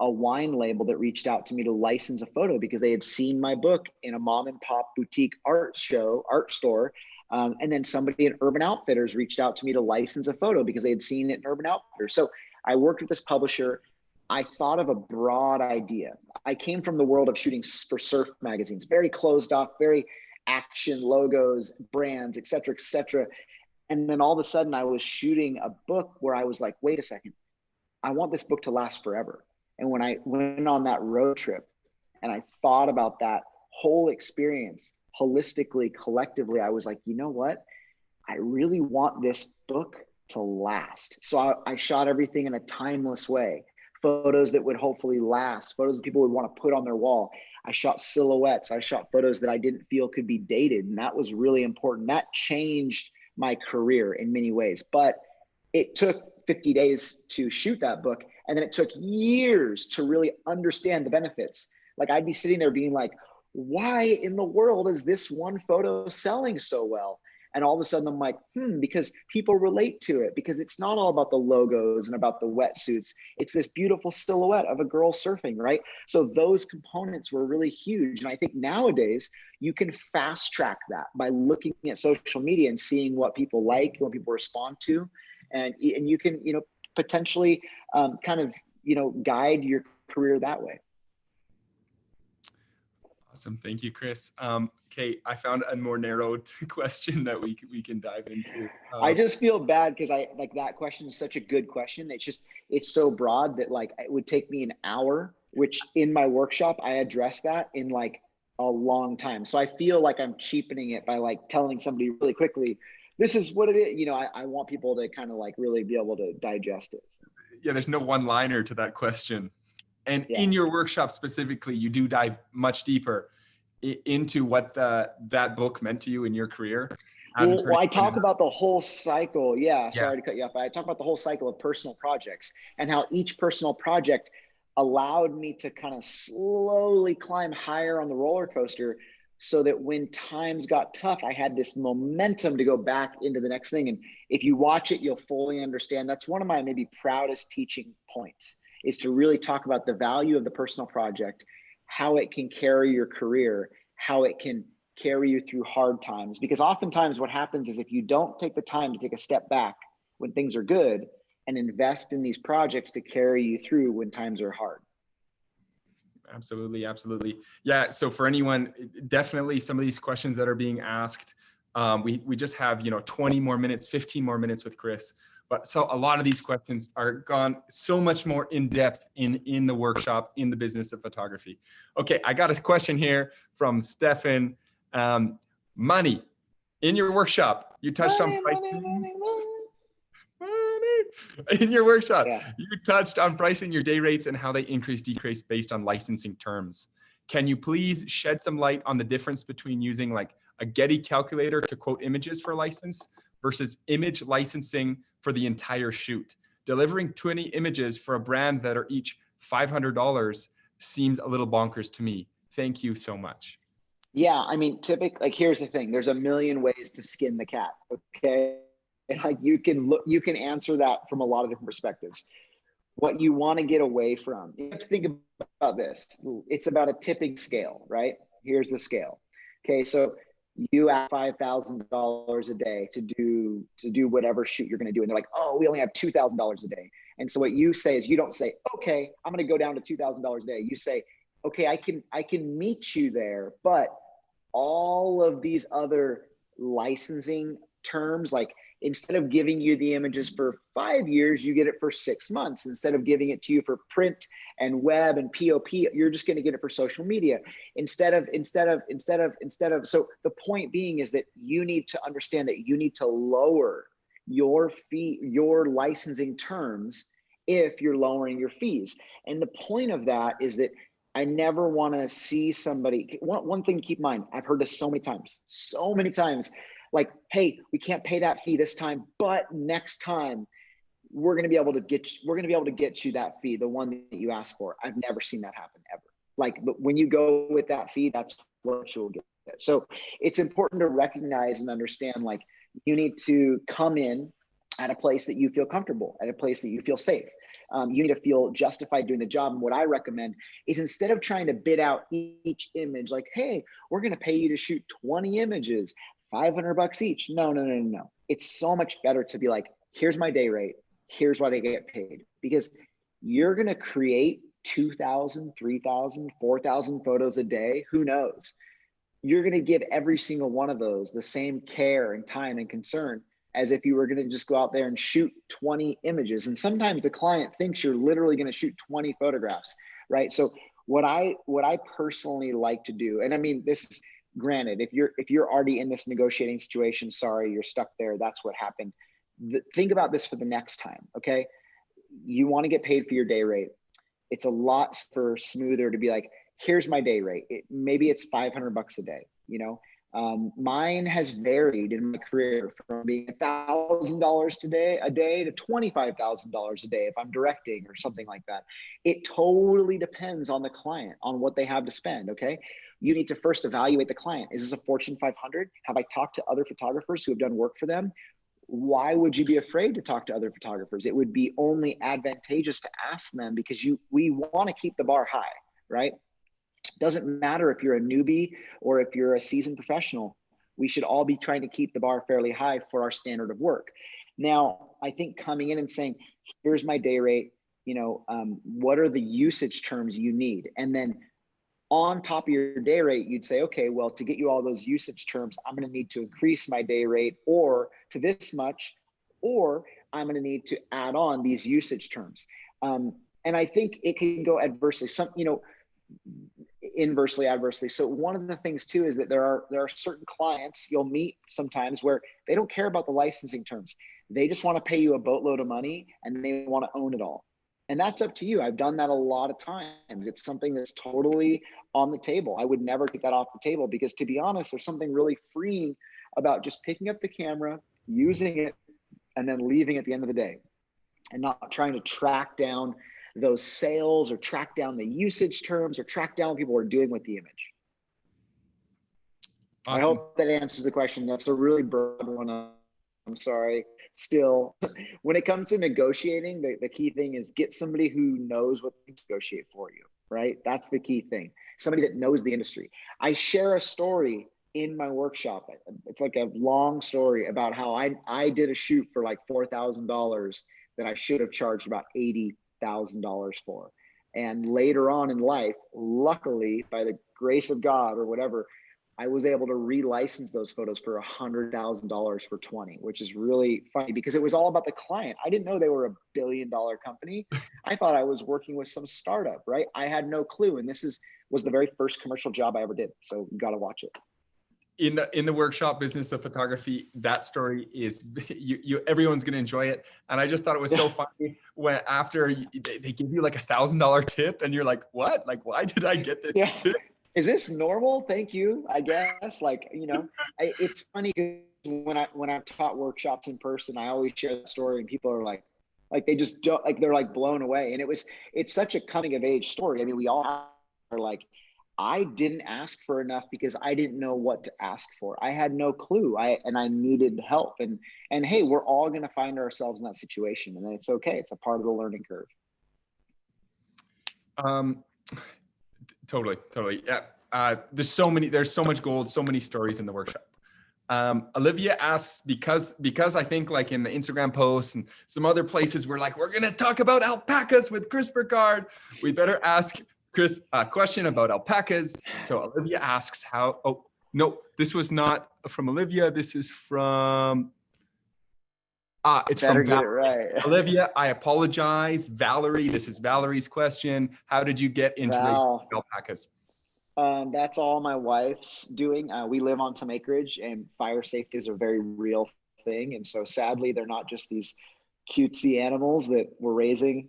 a wine label that reached out to me to license a photo because they had seen my book in a mom and pop boutique art store. And then somebody at Urban Outfitters reached out to me to license a photo because they had seen it in Urban Outfitters. So I worked with this publisher. I thought of a broad idea. I came from the world of shooting for surf magazines, very closed off, very action, logos, brands, et cetera, et cetera. And then all of a sudden I was shooting a book where I was like, wait a second, I want this book to last forever. And when I went on that road trip and I thought about that whole experience holistically, collectively, I was like, you know what? I really want this book to last. So I shot everything in a timeless way. Photos that would hopefully last, photos that people would want to put on their wall. I shot silhouettes. I shot photos that I didn't feel could be dated. And that was really important. That changed my career in many ways. But it took 50 days to shoot that book. And then it took years to really understand the benefits. Like, I'd be sitting there being like, why in the world is this one photo selling so well? And all of a sudden I'm like, because people relate to it, because it's not all about the logos and about the wetsuits. It's this beautiful silhouette of a girl surfing, right? So those components were really huge. And I think nowadays you can fast track that by looking at social media and seeing what people like, what people respond to. And you can, potentially kind of, guide your career that way. Awesome. Thank you, Chris. Okay, I found a more narrowed question that we can dive into. I just feel bad because I like that question is such a good question. It's so broad that like it would take me an hour, which in my workshop, I address that in like a long time. So I feel like I'm cheapening it by like telling somebody really quickly, this is what it is. I want people to kind of like really be able to digest it. Yeah, there's no one-liner to that question. And in your workshop specifically, you do dive much deeper into what that book meant to you in your career. Well, I talk about the whole cycle. Yeah, sorry Yeah. to cut you off. But I talk about the whole cycle of personal projects and how each personal project allowed me to kind of slowly climb higher on the roller coaster so that when times got tough, I had this momentum to go back into the next thing. And if you watch it, you'll fully understand. That's one of my maybe proudest teaching points, is to really talk about the value of the personal project, how it can carry your career, how it can carry you through hard times. Because oftentimes what happens is if you don't take the time to take a step back when things are good and invest in these projects to carry you through when times are hard. Absolutely. Absolutely. Yeah. So for anyone, definitely some of these questions that are being asked, we just have, 20 more minutes, 15 more minutes with Chris. But so a lot of these questions are gone so much more in depth in the workshop, in the business of photography. Okay. I got a question here from Stefan. Money in your workshop, you touched on pricing. In your workshop, you touched on pricing, your day rates, and how they increase, decrease based on licensing terms. Can you please shed some light on the difference between using like a Getty calculator to quote images for license versus image licensing for the entire shoot? Delivering 20 images for a brand that are each $500 seems a little bonkers to me. Thank you so much. Yeah, I mean, typically, like, here's the thing. There's a million ways to skin the cat, okay? And like you can answer that from a lot of different perspectives. What you want to get away from, you have to think about this. It's about a tipping scale, right? Here's the scale. Okay, so you have $5,000 a day to do whatever shoot you're going to do, and they're like, oh, we only have $2,000 a day. And so what you say is, you don't say, okay, I'm going to go down to $2,000 a day. You say, okay, I can meet you there, but all of these other licensing terms, like instead of giving you the images for 5 years, you get it for 6 months. Instead of giving it to you for print and web and POP, you're just going to get it for social media. So the point being is that you need to understand that you need to lower your fee, your licensing terms, if you're lowering your fees. And the point of that is that I never want to see somebody, one thing to keep in mind, I've heard this so many times, like, hey, we can't pay that fee this time, but next time we're going to be able to get you that fee, the one that you asked for. I've never seen that happen ever. Like, when you go with that fee, that's what you'll get. So it's important to recognize and understand, like, you need to come in at a place that you feel comfortable, at a place that you feel safe. You need to feel justified doing the job. And what I recommend is, instead of trying to bid out each image, like, hey, we're going to pay you to shoot 20 images, $500 each. No. It's so much better to be like, here's my day rate. Here's what I get paid. Because you're going to create 2,000, 3,000, 4,000 photos a day. Who knows? You're going to give every single one of those the same care and time and concern as if you were going to just go out there and shoot 20 images. And sometimes the client thinks you're literally going to shoot 20 photographs, right? So what I personally like to do, and I mean, this is granted, if you're already in this negotiating situation, sorry, you're stuck there. That's what happened. Think about this for the next time, okay? You want to get paid for your day rate. It's a lot smoother to be like, here's my day rate. Maybe it's $500 a day, Mine has varied in my career from being $1,000 today a day to $25,000 a day if I'm directing or something like that. It totally depends on the client, on what they have to spend. Okay, you need to first evaluate the client. Is this a Fortune 500? Have I talked to other photographers who have done work for them? Why would you be afraid to talk to other photographers? It would be only advantageous to ask them, because we want to keep the bar high, right? Doesn't matter if you're a newbie or if you're a seasoned professional. We should all be trying to keep the bar fairly high for our standard of work. Now, I think coming in and saying, here's my day rate, what are the usage terms you need? And then on top of your day rate, you'd say, okay, well, to get you all those usage terms, I'm going to need to increase my day rate or to this much, or I'm going to need to add on these usage terms. And I think it can go adversely. Inversely, adversely. So one of the things too is that there are certain clients you'll meet sometimes where they don't care about the licensing terms. They just want to pay you a boatload of money and they want to own it all. And that's up to you. I've done that a lot of times. It's something that's totally on the table. I would never take that off the table, because to be honest, there's something really freeing about just picking up the camera, using it, and then leaving at the end of the day, and not trying to track down those sales or track down the usage terms or track down what people are doing with the image. Awesome. I hope that answers the question. That's a really broad one. I'm sorry. Still, when it comes to negotiating, the key thing is get somebody who knows what to negotiate for you, right? That's the key thing. Somebody that knows the industry. I share a story in my workshop. It's like a long story about how I did a shoot for like $4,000 that I should have charged about $80,000 for. And later on in life, luckily, by the grace of God or whatever, I was able to relicense those photos for $100,000 for 20, which is really funny because it was all about the client. I didn't know they were $1 billion company. I thought I was working with some startup, right? I had no clue. And this was the very first commercial job I ever did. So you got to watch it. In the workshop business of photography, that story is everyone's going to enjoy it. And I just thought it was so funny when after they give you like $1,000 tip and you're like, what? Like, why did I get this tip? Is this normal? Thank you, I guess. Like, it's funny because when I've taught workshops in person, I always share the story and people are like they just don't, like, they're like blown away. And it's such a coming of age story. I mean, we all are like, I didn't ask for enough because I didn't know what to ask for. I had no clue. I needed help. And hey, we're all going to find ourselves in that situation, and it's okay. It's a part of the learning curve. Totally. Yeah. There's so much gold, so many stories in the workshop. Olivia asks, because I think like in the Instagram posts and some other places, we're going to talk about alpacas with Chris Burkard. We better ask Chris a question about alpacas. So Olivia asks no, this was not from Olivia. This is from, it's from Valerie. Right. Olivia, I apologize. Valerie, this is Valerie's question. How did you get into alpacas? That's all my wife's doing. We live on some acreage, and fire safety is a very real thing. And so sadly, they're not just these cutesy animals that we're raising,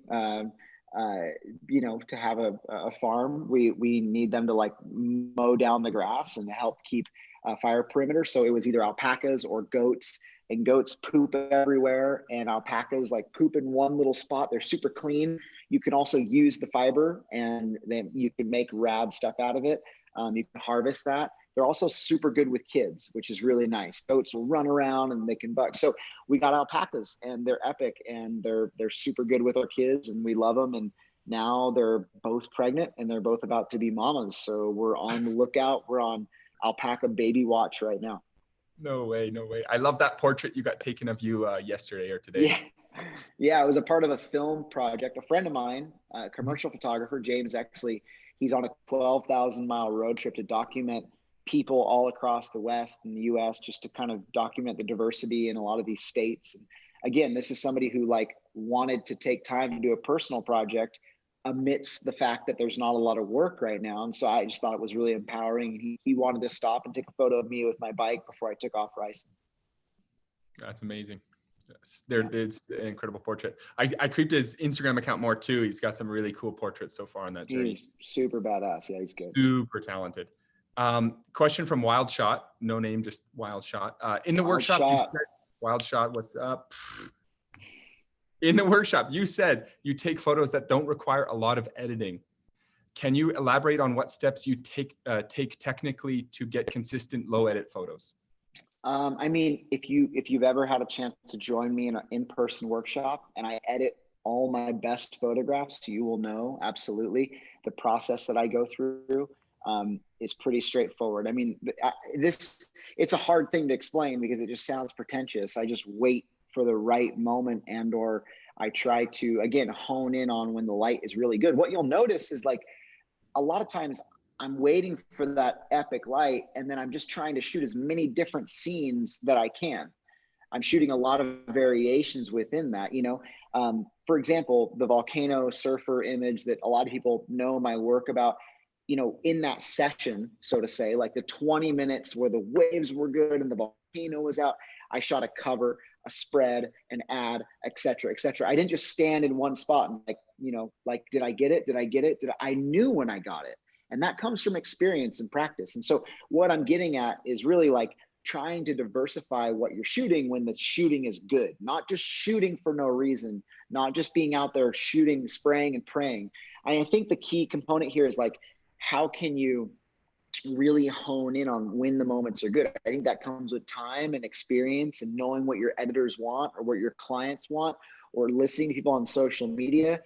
to have a farm. We need them to like mow down the grass and help keep a fire perimeter. So it was either alpacas or goats. And goats poop everywhere, and alpacas like poop in one little spot. They're super clean. You can also use the fiber, and then you can make rad stuff out of it. You can harvest that. They're also super good with kids, which is really nice. Goats will run around and they can buck. So we got alpacas, and they're epic, and they're super good with our kids, and we love them. And now they're both pregnant, and they're both about to be mamas. So we're on the lookout. We're on alpaca baby watch right now. No way. I love that portrait you got taken of you yesterday or today. Yeah, it was a part of a film project. A friend of mine, a commercial photographer, James Exley, he's on a 12,000-mile road trip to document people all across the West and the US, just to kind of document the diversity in a lot of these states. And again, this is somebody who like wanted to take time to do a personal project amidst the fact that there's not a lot of work right now. And so I just thought it was really empowering. He wanted to stop and take a photo of me with my bike before I took off ricing. That's amazing. It's an incredible portrait. I creeped his Instagram account more too. He's got some really cool portraits so far on that journey. He's super badass. Yeah, he's good. Super talented. Question from Wild Shot, no name, just Wild Shot. In the Wild workshop, Shot. you said, Wild Shot, what's up? In the workshop, you said you take photos that don't require a lot of editing. Can you elaborate on what steps you take technically to get consistent low edit photos? I mean, if you've ever had a chance to join me in an in-person workshop and I edit all my best photographs, you will know absolutely the process that I go through is pretty straightforward. I mean, it's a hard thing to explain because it just sounds pretentious. I just wait for the right moment, and or I try to, again, hone in on when the light is really good. What you'll notice is, like, a lot of times I'm waiting for that epic light, and then I'm just trying to shoot as many different scenes that I can. I'm shooting a lot of variations within that, you know. For example, the volcano surfer image that a lot of people know my work about, you know, in that session, so to say, like the 20 minutes where the waves were good and the volcano was out, I shot a cover, a spread, an ad, et cetera, et cetera. I didn't just stand in one spot and, like, you know, like, did I get it? Did I get it? I knew when I got it. And that comes from experience and practice. And so what I'm getting at is really like trying to diversify what you're shooting when the shooting is good, not just shooting for no reason, not just being out there shooting, spraying and praying. I think the key component here is, like, how can you really hone in on when the moments are good? I think that comes with time and experience and knowing what your editors want or what your clients want, or listening to people on social media.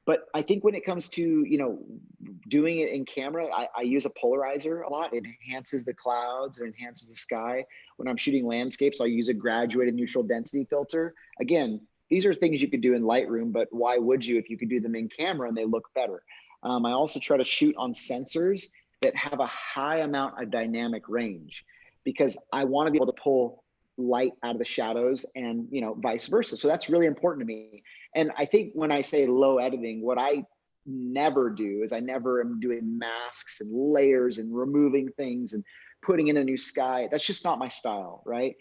But I think when it comes to, you know, doing it in camera, I use a polarizer a lot. It enhances the clouds, it enhances the sky. When I'm shooting landscapes, I'll use a graduated neutral density filter. Again, these are things you could do in Lightroom, but why would you if you could do them in camera and they look better? I also try to shoot on sensors that have a high amount of dynamic range, because I want to be able to pull light out of the shadows and, you know, vice versa. So that's really important to me. And I think when I say low editing, what I never do is I never am doing masks and layers and removing things and putting in a new sky. That's just not my style, right?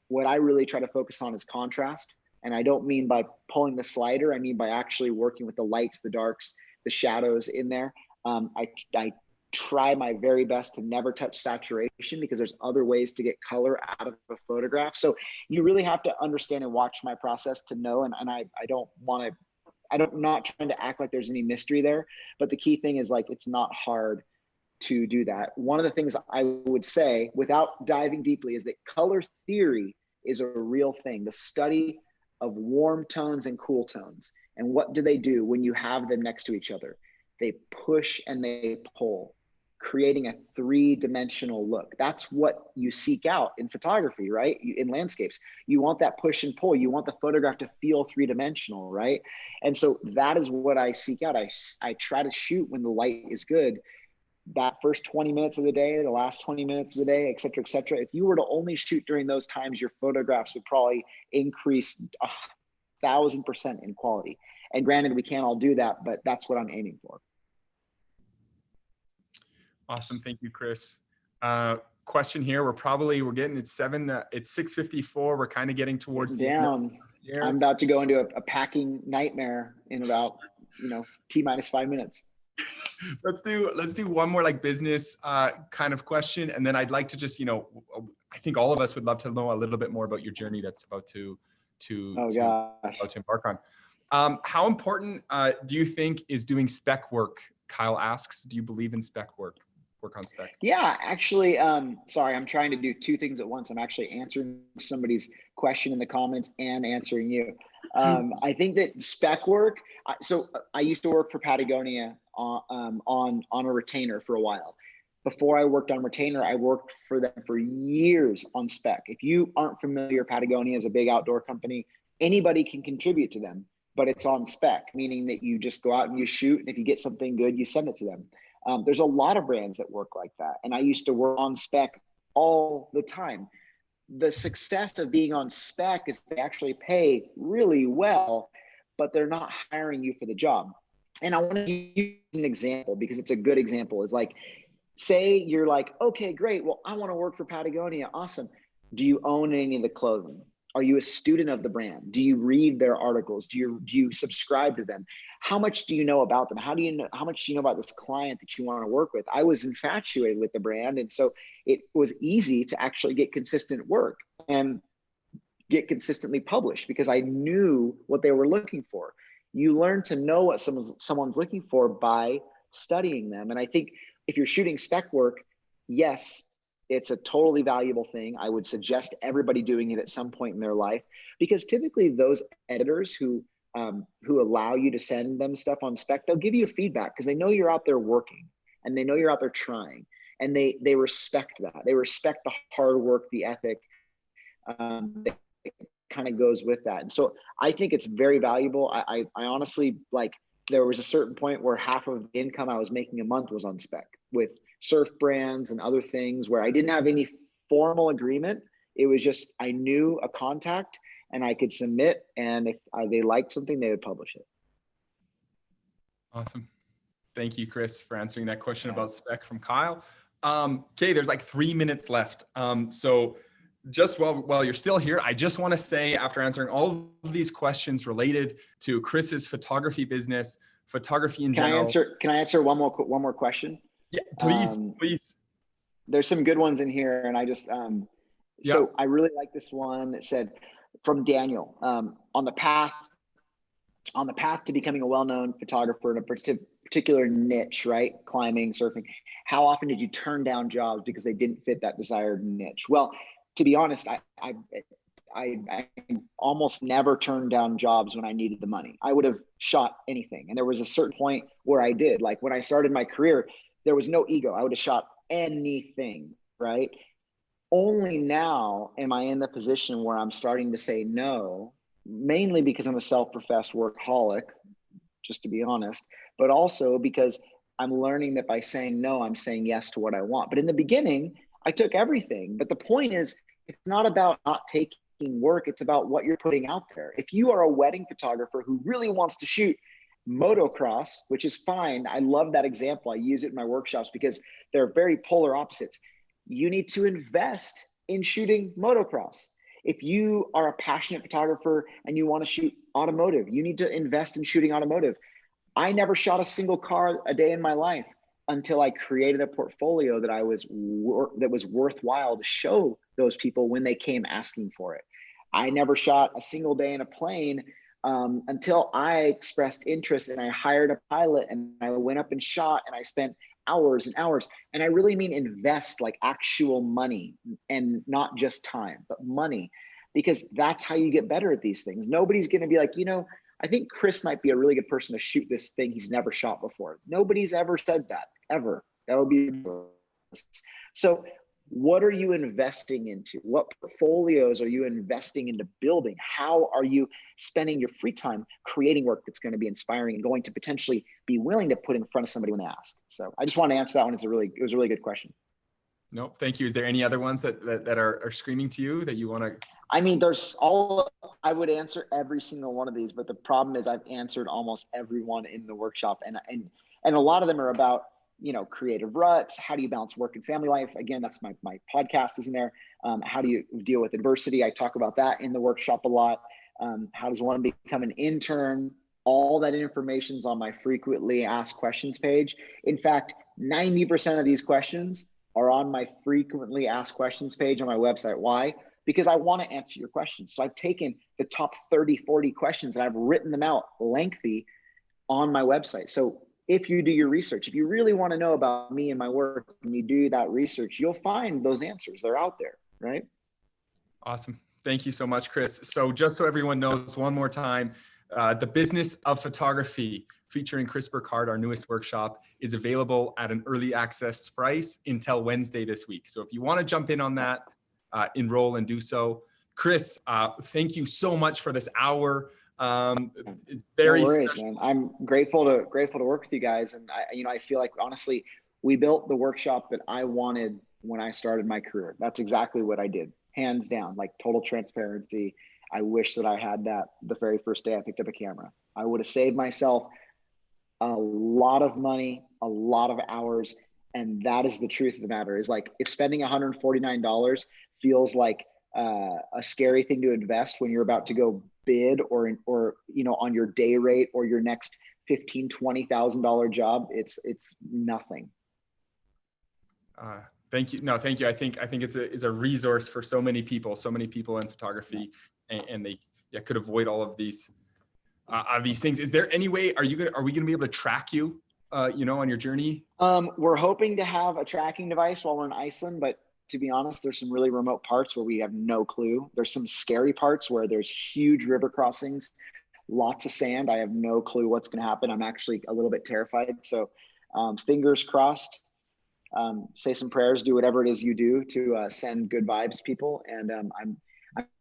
What I really try to focus on is contrast. And I don't mean by pulling the slider, I mean by actually working with the lights, the darks, the shadows in there. I try my very best to never touch saturation, because there's other ways to get color out of a photograph. So you really have to understand and watch my process to know. And I'm not trying to act like there's any mystery there, but the key thing is, like, it's not hard to do that. One of the things I would say, without diving deeply, is that color theory is a real thing. The study of warm tones and cool tones. And what do they do when you have them next to each other? They push and they pull, creating a three-dimensional look. That's what you seek out in photography, right? In landscapes, you want that push and pull. You want the photograph to feel three-dimensional, right? And so that is what I seek out. I try to shoot when the light is good, that first 20 minutes of the day, the last 20 minutes of the day, et cetera, et cetera. If you were to only shoot during those times, your photographs would probably increase 1,000% in quality. And granted, we can't all do that, but that's what I'm aiming for. Awesome. Thank you, Chris. Question here. We're getting it's 6:54. We're kind of getting towards the end. I'm about to go into a packing nightmare in about, T-minus 5 minutes. Let's do one more like business kind of question. And then I'd like to just, I think all of us would love to know a little bit more about your journey that's about to embark on. How important do you think is doing spec work? Kyle asks, do you believe in spec work on spec? Yeah, actually, sorry, I'm trying to do two things at once. I'm actually answering somebody's question in the comments and answering you. I think that spec work, so I used to work for Patagonia on a retainer for a while. Before I worked on retainer, I worked for them for years on spec. If you aren't familiar, Patagonia is a big outdoor company. Anybody can contribute to them, but it's on spec, meaning that you just go out and you shoot, and if you get something good, you send it to them. There's a lot of brands that work like that. And I used to work on spec all the time. The success of being on spec is they actually pay really well, but they're not hiring you for the job. And I want to use an example because it's a good example. Is like, say you're like, okay, great. Well, I want to work for Patagonia. Awesome. Do you own any of the clothing? Are you a student of the brand? Do you read their articles? Do you subscribe to them? How much do you know about them? How much do you know about this client that you want to work with? I was infatuated with the brand. And so it was easy to actually get consistent work and get consistently published because I knew what they were looking for. You learn to know what someone's looking for by studying them. And I think if you're shooting spec work, yes, it's a totally valuable thing. I would suggest everybody doing it at some point in their life, because typically those editors who allow you to send them stuff on spec, they'll give you feedback because they know you're out there working and they know you're out there trying, and they respect that. They respect the hard work, the ethic that kind of goes with that. And so I think it's very valuable. I honestly, like, there was a certain point where half of the income I was making a month was on spec with surf brands and other things where I didn't have any formal agreement. It was just, I knew a contact and I could submit, and if they liked something, they would publish it. Awesome. Thank you, Chris, for answering that question about spec from Kyle. Okay, there's like 3 minutes left. So just while you're still here, I just want to say, after answering all of these questions related to Chris's photography business, photography in general. Can I answer one more question? Yeah, please, please. There's some good ones in here, and I just so I really like this one that said, from Daniel, on the path to becoming a well-known photographer in a particular niche, right? Climbing, surfing. How often did you turn down jobs because they didn't fit that desired niche? Well, to be honest, I almost never turned down jobs when I needed the money. I would have shot anything. And there was a certain point where I did. Like when I started my career, there was no ego. I would have shot anything, right? Only now am I in the position where I'm starting to say no, mainly because I'm a self-professed workaholic, just to be honest, but also because I'm learning that by saying no, I'm saying yes to what I want. But in the beginning, I took everything. But the point is, it's not about not taking work. It's about what you're putting out there. If you are a wedding photographer who really wants to shoot motocross, which is fine. I love that example. I use it in my workshops because they're very polar opposites. You need to invest in shooting motocross. If you are a passionate photographer and you want to shoot automotive, you need to invest in shooting automotive. I never shot a single car a day in my life until I created a portfolio that was worthwhile to show those people when they came asking for it. I never shot a single day in a plane until I expressed interest and I hired a pilot and I went up and shot, and I spent hours and hours. And I really mean invest, like actual money, and not just time, but money, because that's how you get better at these things. Nobody's going to be like, I think Chris might be a really good person to shoot this thing he's never shot before. Nobody's ever said that, ever. That would be so. What are you investing into? What portfolios are you investing into building? How are you spending your free time creating work that's going to be inspiring and going to potentially be willing to put in front of somebody when they ask? So I just want to answer that one. It was a really good question. No, thank you. Is there any other ones that are screaming to you that you want to? I mean, I would answer every single one of these, but the problem is I've answered almost every one in the workshop, and a lot of them are about, creative ruts. How do you balance work and family life? Again, that's my podcast is in there. How do you deal with adversity? I talk about that in the workshop a lot. How does one become an intern? All that information's on my frequently asked questions page. In fact, 90% of these questions are on my frequently asked questions page on my website. Why? Because I want to answer your questions. So I've taken the top 30, 40 questions and I've written them out lengthy on my website. So if you do your research, if you really want to know about me and my work, and you do that research, you'll find those answers. They're out there, right? Awesome. Thank you so much, Chris. So just so everyone knows one more time, the Business of Photography featuring Chris Burkard, our newest workshop, is available at an early access price until Wednesday this week. So if you want to jump in on that, enroll and do so. Chris, thank you so much for this hour. It's very no worries, man. I'm grateful to work with you guys. And I feel like honestly, we built the workshop that I wanted when I started my career. That's exactly what I did. Hands down, like total transparency. I wish that I had that the very first day I picked up a camera. I would have saved myself a lot of money, a lot of hours. And that is the truth of the matter, is like, if spending $149 feels like a scary thing to invest when you're about to go bid or on your day rate or your next $15,000-$20,000 job. It's nothing. Thank you. No, thank you. I think it's a resource for so many people in photography, and they could avoid all of these things. Is there any way, are we going to be able to track you, on your journey? We're hoping to have a tracking device while we're in Iceland, but to be honest, there's some really remote parts where we have no clue. There's some scary parts where there's huge river crossings, lots of sand. I have no clue what's going to happen. I'm actually a little bit terrified. So fingers crossed, say some prayers, do whatever it is you do to send good vibes, people. And I'm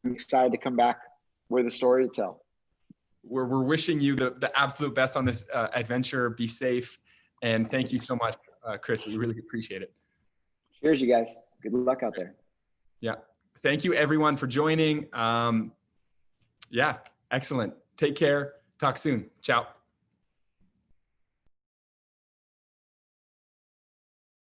excited to come back with a story to tell. We're wishing you the absolute best on this adventure. Be safe. And thank you so much, Chris. We really appreciate it. Cheers, you guys. Good luck out there. Yeah. Thank you everyone for joining. Yeah, excellent. Take care. Talk soon. Ciao.